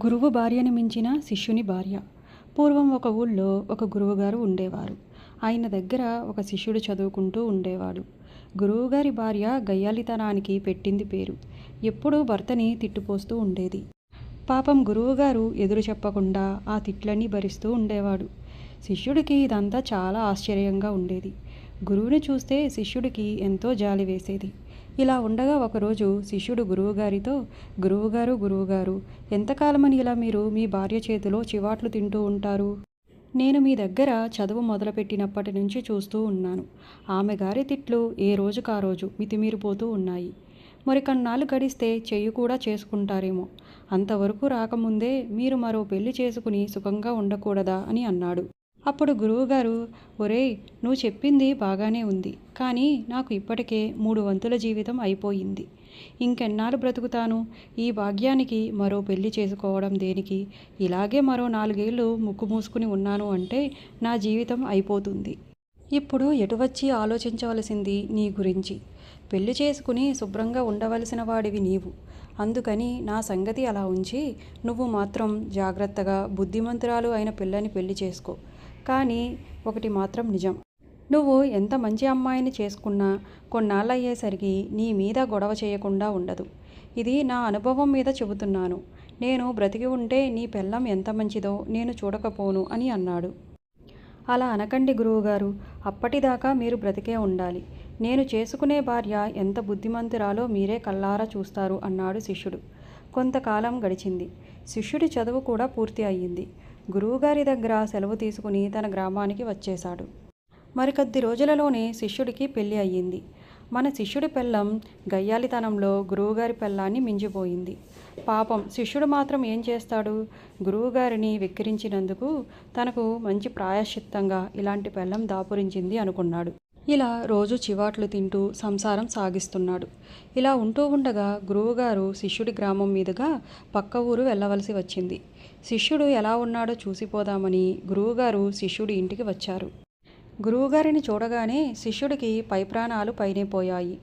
గురువు భార్యని మించిన శిష్యుని భార్య. పూర్వం ఒక ఊళ్ళో ఒక గురువుగారు ఉండేవారు. ఆయన దగ్గర ఒక శిష్యుడు చదువుకుంటూ ఉండేవాడు. గురువుగారి భార్య గయ్యాళితనానికి పెట్టింది పేరు. ఎప్పుడూ భర్తని తిట్టుపోస్తూ ఉండేది. పాపం గురువుగారు ఎదురు చెప్పకుండా ఆ తిట్లన్నీ భరిస్తూ ఉండేవాడు. శిష్యుడికి ఇదంతా చాలా ఆశ్చర్యంగా ఉండేది. గురువుని చూస్తే శిష్యుడికి ఎంతో జాలి వేసేది. ఇలా ఉండగా ఒకరోజు శిష్యుడు గురువుగారితో, గురువుగారు, ఎంతకాలమని ఇలా మీరు మీ భార్య చేతిలో చివాట్లు తింటూ ఉంటారు? నేను మీ దగ్గర చదువు మొదలుపెట్టినప్పటి నుంచి చూస్తూ ఉన్నాను. ఆమె గారి తిట్లు ఏ రోజుకా రోజు మితిమీరిపోతూ ఉన్నాయి. మరి కొన్నాళ్ళు గడిస్తే చెయ్యి కూడా చేసుకుంటారేమో. అంతవరకు రాకముందే మీరు మరో పెళ్లి చేసుకుని సుఖంగా ఉండకూడదా అని అన్నాడు. అప్పుడు గురువుగారు, ఒరేయ్, నువ్వు చెప్పింది బాగానే ఉంది. కానీ నాకు ఇప్పటికే 3 వంతుల జీవితం అయిపోయింది. ఇంకెన్నాళ్ళు బ్రతుకుతాను? ఈ భాగ్యానికి మరో పెళ్లి చేసుకోవడం దేనికి? ఇలాగే మరో 4 ఏళ్ళు ముక్కు మూసుకుని ఉన్నాను అంటే నా జీవితం అయిపోతుంది. ఇప్పుడు ఎటు వచ్చి ఆలోచించవలసింది నీ గురించి. పెళ్లి చేసుకుని శుభ్రంగా ఉండవలసిన వాడివి నీవు. అందుకని నా సంగతి అలా ఉంచి నువ్వు మాత్రం జాగ్రత్తగా బుద్ధిమంతురాలు అయిన పిల్లని పెళ్లి చేసుకో. కానీ ఒకటి మాత్రం నిజం. నువ్వు ఎంత మంచి అమ్మాయిని చేసుకున్నా కొన్నాళ్ళయ్యేసరికి నీ మీద గొడవ చేయకుండా ఉండదు. ఇది నా అనుభవం మీద చెబుతున్నాను. నేను బ్రతికి ఉంటే నీ పెళ్ళం ఎంత మంచిదో నేను చూడకపోను అని అన్నాడు. అలా అనకండి గురువుగారు. అప్పటిదాకా మీరు బ్రతికే ఉండాలి. నేను చేసుకునే భార్య ఎంత బుద్ధిమంతురాలో మీరే కళ్ళారా చూస్తారు అన్నాడు శిష్యుడు. కొంతకాలం గడిచింది. శిష్యుడి చదువు కూడా పూర్తి అయ్యింది. గురువుగారి దగ్గర సెలవు తీసుకుని తన గ్రామానికి వచ్చేశాడు. మరికొద్ది రోజులలోనే శిష్యుడికి పెళ్లి అయ్యింది. మన శిష్యుడి పెళ్ళం గయ్యాళితనంలో గురువుగారి పెళ్ళాన్ని మించిపోయింది. పాపం శిష్యుడు మాత్రం ఏం చేస్తాడు? గురువుగారిని వెక్కిరించినందుకు తనకు మంచి ప్రాయశ్చిత్తంగా ఇలాంటి పెళ్ళం దాపురించింది అనుకున్నాడు. ఇలా రోజు చివాట్లు తింటూ సంసారం సాగిస్తున్నాడు. ఇలా ఉంటూ ఉండగా గురువుగారు శిష్యుడి గ్రామం మీదుగా పక్క ఊరు వెళ్ళవలసి వచ్చింది. శిష్యుడు ఎలా ఉన్నాడో చూసిపోదామని గురువుగారు శిష్యుడి ఇంటికి వచ్చారు. గురువుగారిని చూడగానే శిష్యుడికి పై ప్రాణాలు పైనే పోయాయి.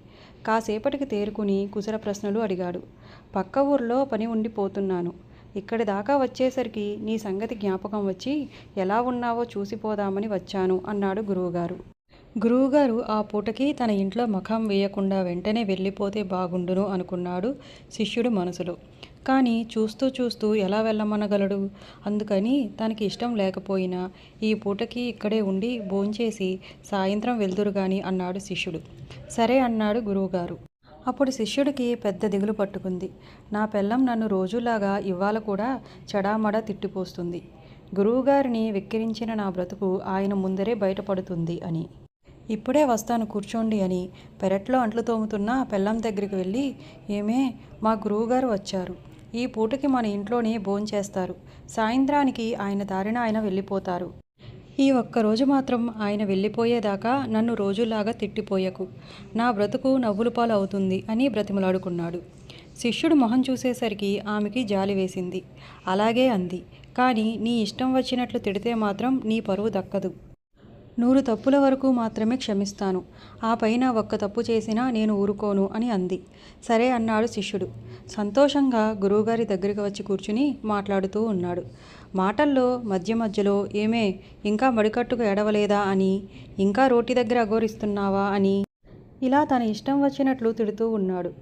కాసేపటికి తేరుకుని కుశల ప్రశ్నలు అడిగాడు. పక్క ఊర్లో పని ఉండిపోతున్నాను. ఇక్కడి దాకా వచ్చేసరికి నీ సంగతి జ్ఞాపకం వచ్చి ఎలా ఉన్నావో చూసిపోదామని వచ్చాను అన్నాడు గురువుగారు. గురువుగారు ఆ పూటకి తన ఇంట్లో ముఖం వేయకుండా వెంటనే వెళ్ళిపోతే బాగుండును అనుకున్నాడు శిష్యుడు మనసులో. కానీ చూస్తూ చూస్తూ ఎలా వెళ్ళమనగలడు? అందుకని తనకి ఇష్టం లేకపోయినా ఈ పూటకి ఇక్కడే ఉండి భోంచేసి సాయంత్రం వెళ్దురుగాని అన్నాడు శిష్యుడు. సరే అన్నాడు గురువుగారు. అప్పుడు శిష్యుడికి పెద్ద దిగులు పట్టుకుంది. నా పెళ్ళం నన్ను రోజులాగా ఇవాళ కూడా చెడామడా తిట్టిపోస్తుంది. గురువుగారిని వెక్కిరించిన నా బ్రతుకు ఆయన ముందరే బయటపడుతుంది అని. ఇప్పుడే వస్తాను కూర్చోండి అని పెరట్లో అంట్లు తోముతున్న పెళ్ళం దగ్గరికి వెళ్ళి, ఏమే, మా గురువుగారు వచ్చారు. ఈ పూటకి మన ఇంట్లోనే భోంచేస్తారు. సాయంత్రానికి ఆయన దారిన ఆయన వెళ్ళిపోతారు. ఈ ఒక్కరోజు మాత్రం ఆయన వెళ్ళిపోయేదాకా నన్ను రోజులాగా తిట్టిపోయకు. నా బ్రతుకు నవ్వుల పాలు అవుతుంది అని బ్రతిమలాడుకున్నాడు. శిష్యుడు మొహం చూసేసరికి ఆమెకి జాలి వేసింది. అలాగే అంది. కానీ నీ ఇష్టం వచ్చినట్లు తిడితే మాత్రం నీ పరువు దక్కదు. 100 తప్పుల వరకు మాత్రమే క్షమిస్తాను. ఆ పైన ఒక్క తప్పు చేసినా నేను ఊరుకోను అని అంది. సరే అన్నాడు శిష్యుడు. సంతోషంగా గురువుగారి దగ్గరికి వచ్చి కూర్చుని మాట్లాడుతూ ఉన్నాడు. మాటల్లో మధ్య మధ్యలో ఏమే, ఇంకా మడికట్టుకు ఎడవలేదా అని, ఇంకా రోటి దగ్గర అఘోరిస్తున్నావా అని, ఇలా తన ఇష్టం వచ్చినట్లు తిడుతూ ఉన్నాడు.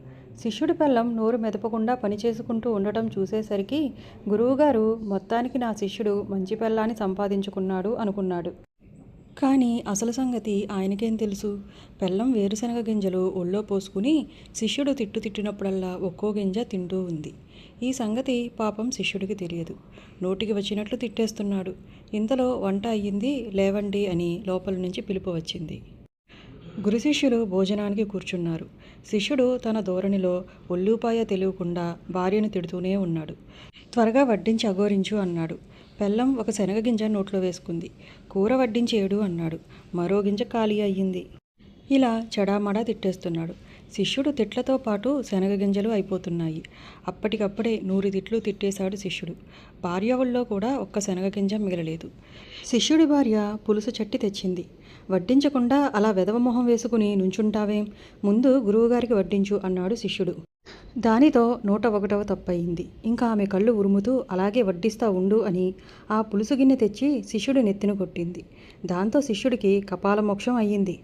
శిష్యుడి పెళ్ళం నోరు మెదపకుండా పనిచేసుకుంటూ ఉండటం చూసేసరికి గురువుగారు మొత్తానికి నా శిష్యుడు మంచి పెళ్ళాన్ని సంపాదించుకున్నాడు అనుకున్నాడు. కానీ అసలు సంగతి ఆయనకేం తెలుసు? పెళ్ళం వేరుశనగ గింజలు ఒళ్ళో పోసుకుని శిష్యుడు తిట్టినప్పుడల్లా ఒక్కో గింజ తింటూ ఉంది. ఈ సంగతి పాపం శిష్యుడికి తెలియదు. నోటికి వచ్చినట్లు తిట్టేస్తున్నాడు. ఇంతలో వంట అయ్యింది, లేవండి అని లోపల నుంచి పిలుపు వచ్చింది. గురు శిష్యులు భోజనానికి కూర్చున్నారు. శిష్యుడు తన ధోరణిలో ఒళ్ళూపాయ తెలియకుండా భార్యను తిడుతూనే ఉన్నాడు. త్వరగా వడ్డించి అఘోరించు అన్నాడు. పెళ్ళం ఒక శనగ గింజ నోట్లో వేసుకుంది. కూర వడ్డించి ఏడు అన్నాడు. మరో గింజ ఖాళీ అయ్యింది. ఇలా చెడామడా తిట్టేస్తున్నాడు. శిష్యుడు తిట్లతో పాటు శనగ గింజలు అయిపోతున్నాయి. అప్పటికప్పుడే 100 తిట్లు తిట్టేశాడు శిష్యుడు. భార్య ఒళ్ళో కూడా ఒక్క శనగ గింజ మిగలలేదు. శిష్యుడి భార్య పులుసు చట్టి తెచ్చింది. వడ్డించకుండా అలా వెధవ మొహం వేసుకుని నుంచుంటావేం? ముందు గురువుగారికి వడ్డించు అన్నాడు శిష్యుడు. దానితో 101వ తప్పయింది. ఇంకా ఆమె కళ్ళు ఉరుముతూ అలాగే వడ్డిస్తా ఉండు అని ఆ పులుసు గిన్నె తెచ్చి శిష్యుడి నెత్తిన కొట్టింది. దాంతో శిష్యుడికి కపాలమోక్షం అయ్యింది.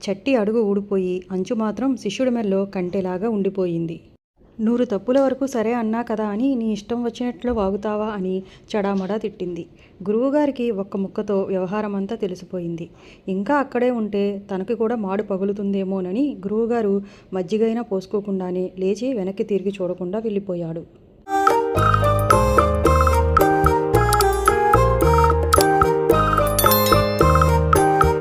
చట్టి అడుగు ఊడిపోయి అంచు మాత్రం శిష్యుడి మెల్లో కంటెలాగా ఉండిపోయింది. 100 తప్పుల వరకు సరే అన్నా కదా అని నీ ఇష్టం వచ్చినట్లు వాగుతావా అని చెడామడా తిట్టింది. గురువుగారికి ఒక్క ముక్కతో వ్యవహారమంతా తెలిసిపోయింది. ఇంకా అక్కడే ఉంటే తనకి కూడా మాడు పగులుతుందేమోనని గురువుగారు మజ్జిగైనా పోసుకోకుండానే లేచి వెనక్కి తిరిగి చూడకుండా వెళ్ళిపోయాడు.